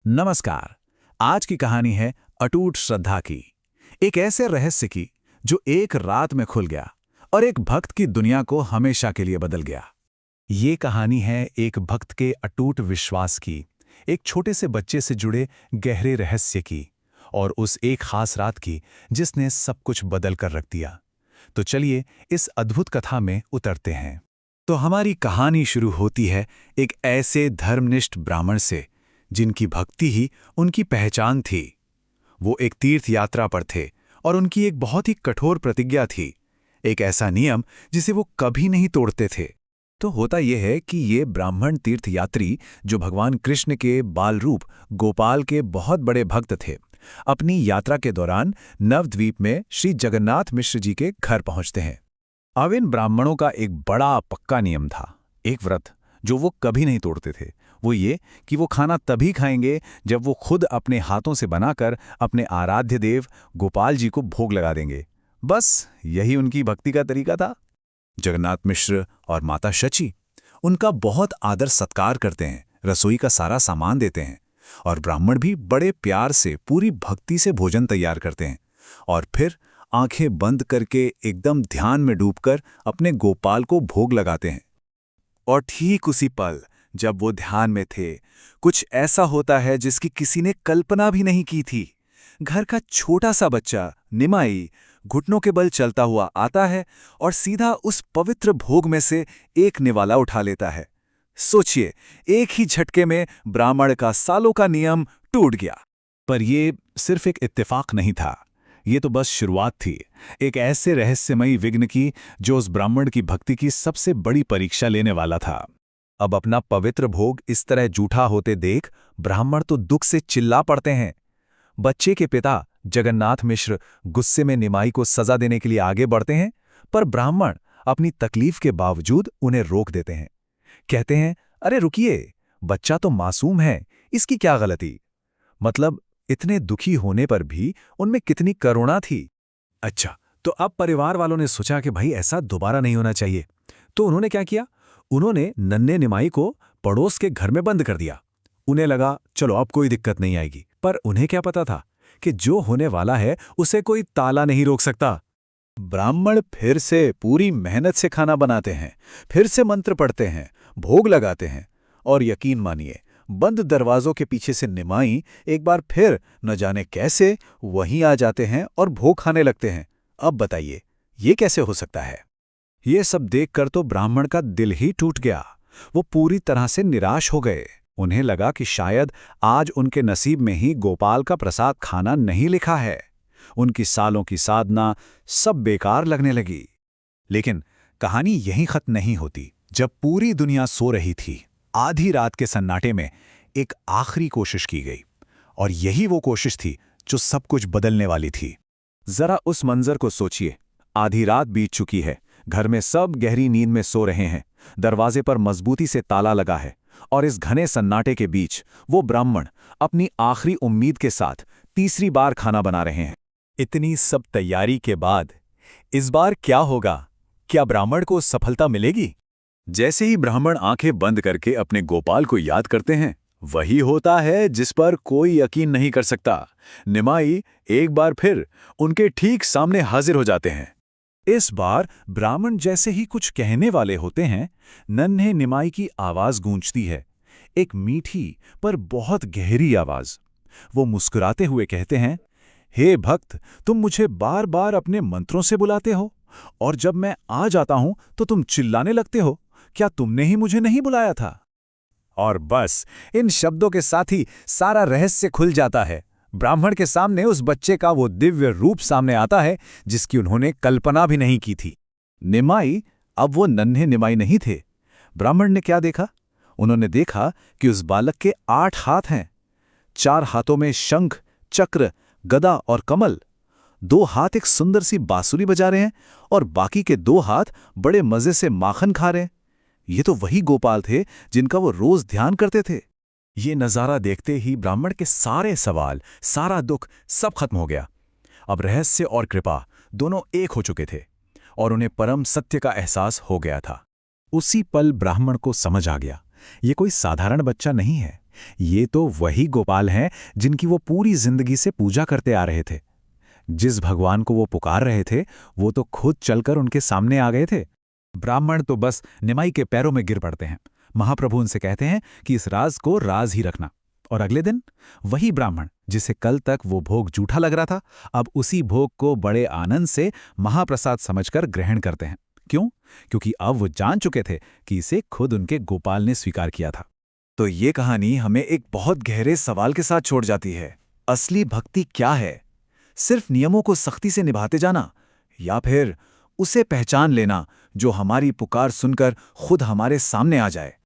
नमस्कार। आज की कहानी है अटूट श्रद्धा की। एक ऐसे रहस्य की जो एक रात में खुल गया और एक भक्त की दुनिया को हमेशा के लिए बदल गया। ये कहानी है एक भक्त के अटूट विश्वास की, एक छोटे से बच्चे से जुड़े गहरे रहस्य की और उस एक खास रात की जिसने सब कुछ बदल कर रख दिया। तो चलिए इस अद्भुत कथा में उतरते हैं। तो हमारी कहानी शुरू होती है एक ऐसे धर्मनिष्ठ ब्राह्मण से जिनकी भक्ति ही उनकी पहचान थी। वो एक तीर्थ यात्रा पर थे और उनकी एक बहुत ही कठोर प्रतिज्ञा थी, एक ऐसा नियम जिसे वो कभी नहीं तोड़ते थे। तो होता यह है कि ये ब्राह्मण तीर्थयात्री जो भगवान कृष्ण के बाल रूप गोपाल के बहुत बड़े भक्त थे, अपनी यात्रा के दौरान नवद्वीप में श्री जगन्नाथ मिश्र जी के घर पहुंचते हैं। अब इन ब्राह्मणों का एक बड़ा पक्का नियम था, एक व्रत जो वो कभी नहीं तोड़ते थे। वो ये कि वो खाना तभी खाएंगे जब वो खुद अपने हाथों से बनाकर अपने आराध्य देव गोपाल जी को भोग लगा देंगे। बस यही उनकी भक्ति का तरीका था। जगन्नाथ मिश्र और माता शची उनका बहुत आदर सत्कार करते हैं, रसोई का सारा सामान देते हैं और ब्राह्मण भी बड़े प्यार से पूरी भक्ति से भोजन तैयार करते हैं और फिर आंखें बंद करके एकदम ध्यान में डूबकर अपने गोपाल को भोग लगाते हैं। और ठीक उसी पल जब वो ध्यान में थे, कुछ ऐसा होता है जिसकी किसी ने कल्पना भी नहीं की थी। घर का छोटा सा बच्चा निमाई घुटनों के बल चलता हुआ आता है और सीधा उस पवित्र भोग में से एक निवाला उठा लेता है। सोचिए, एक ही झटके में ब्राह्मण का सालों का नियम टूट गया। पर ये सिर्फ एक इत्तेफाक नहीं था, ये तो बस शुरुआत थी एक ऐसे रहस्यमयी विघ्न की जो उस ब्राह्मण की भक्ति की सबसे बड़ी परीक्षा लेने वाला था। अब अपना पवित्र भोग इस तरह जूठा होते देख ब्राह्मण तो दुख से चिल्ला पड़ते हैं। बच्चे के पिता जगन्नाथ मिश्र गुस्से में निमाई को सजा देने के लिए आगे बढ़ते हैं, पर ब्राह्मण अपनी तकलीफ के बावजूद उन्हें रोक देते हैं। कहते हैं, अरे रुकिए, बच्चा तो मासूम है, इसकी क्या गलती। मतलब इतने दुखी होने पर भी उनमें कितनी करुणा थी। अच्छा, तो अब परिवार वालों ने सोचा कि भाई ऐसा दोबारा नहीं होना चाहिए। तो उन्होंने क्या किया, उन्होंने नन्हे निमाई को पड़ोस के घर में बंद कर दिया। उन्हें लगा चलो अब कोई दिक्कत नहीं आएगी, पर उन्हें क्या पता था कि जो होने वाला है उसे कोई ताला नहीं रोक सकता। ब्राह्मण फिर से पूरी मेहनत से खाना बनाते हैं, फिर से मंत्र पढ़ते हैं, भोग लगाते हैं और यकीन मानिए, बंद दरवाजों के पीछे से निमाई एक बार फिर न जाने कैसे वहीं आ जाते हैं और भोग खाने लगते हैं। अब बताइए, ये कैसे हो सकता है। ये सब देखकर तो ब्राह्मण का दिल ही टूट गया। वो पूरी तरह से निराश हो गए। उन्हें लगा कि शायद आज उनके नसीब में ही गोपाल का प्रसाद खाना नहीं लिखा है। उनकी सालों की साधना सब बेकार लगने लगी। लेकिन कहानी यहीं खत्म नहीं होती। जब पूरी दुनिया सो रही थी, आधी रात के सन्नाटे में एक आखिरी कोशिश की गई और यही वो कोशिश थी जो सब कुछ बदलने वाली थी। जरा उस मंजर को सोचिए। आधी रात बीत चुकी है, घर में सब गहरी नींद में सो रहे हैं, दरवाजे पर मजबूती से ताला लगा है और इस घने सन्नाटे के बीच वो ब्राह्मण अपनी आखिरी उम्मीद के साथ तीसरी बार खाना बना रहे हैं। इतनी सब तैयारी के बाद इस बार क्या होगा? क्या ब्राह्मण को सफलता मिलेगी? जैसे ही ब्राह्मण आंखें बंद करके अपने गोपाल को याद करते हैं, वही होता है जिस पर कोई यकीन नहीं कर सकता। निमाई एक बार फिर उनके ठीक सामने हाजिर हो जाते हैं। इस बार ब्राह्मण जैसे ही कुछ कहने वाले होते हैं, नन्हे निमाई की आवाज गूंजती है, एक मीठी पर बहुत गहरी आवाज। वो मुस्कुराते हुए कहते हैं, हे भक्त, तुम मुझे बार बार अपने मंत्रों से बुलाते हो और जब मैं आ जाता हूं तो तुम चिल्लाने लगते हो। क्या तुमने ही मुझे नहीं बुलाया था? और बस इन शब्दों के साथ ही सारा रहस्य खुल जाता है। ब्राह्मण के सामने उस बच्चे का वो दिव्य रूप सामने आता है जिसकी उन्होंने कल्पना भी नहीं की थी। निमाई अब वो नन्हे निमाई नहीं थे। ब्राह्मण ने क्या देखा? उन्होंने देखा कि उस बालक के 8 हाथ हैं। 4 हाथों में शंख, चक्र, गदा और कमल। 2 हाथ एक सुंदर सी बांसुरी बजा रहे हैं और बाकी के 2 हाथ बड़े मजे से माखन खा रहे हैं। ये तो वही गोपाल थे जिनका वो रोज ध्यान करते थे। ये नज़ारा देखते ही ब्राह्मण के सारे सवाल, सारा दुख सब खत्म हो गया। अब रहस्य और कृपा दोनों एक हो चुके थे और उन्हें परम सत्य का एहसास हो गया था। उसी पल ब्राह्मण को समझ आ गया, ये कोई साधारण बच्चा नहीं है, ये तो वही गोपाल हैं जिनकी वो पूरी जिंदगी से पूजा करते आ रहे थे। जिस भगवान को वो पुकार रहे थे, वो तो खुद चलकर उनके सामने आ गए थे। ब्राह्मण तो बस निमाई के पैरों में गिर पड़ते हैं। महाप्रभु उनसे कहते हैं कि इस राज को राज ही रखना। और अगले दिन वही ब्राह्मण जिसे कल तक वो भोग जूठा लग रहा था, अब उसी भोग को बड़े आनंद से महाप्रसाद समझकर ग्रहण करते हैं। क्यों? क्योंकि अब वो जान चुके थे कि इसे खुद उनके गोपाल ने स्वीकार किया था। तो ये कहानी हमें एक बहुत गहरे सवाल के साथ छोड़ जाती है। असली भक्ति क्या है? सिर्फ नियमों को सख्ती से निभाते जाना, या फिर उसे पहचान लेना जो हमारी पुकार सुनकर खुद हमारे सामने आ जाए?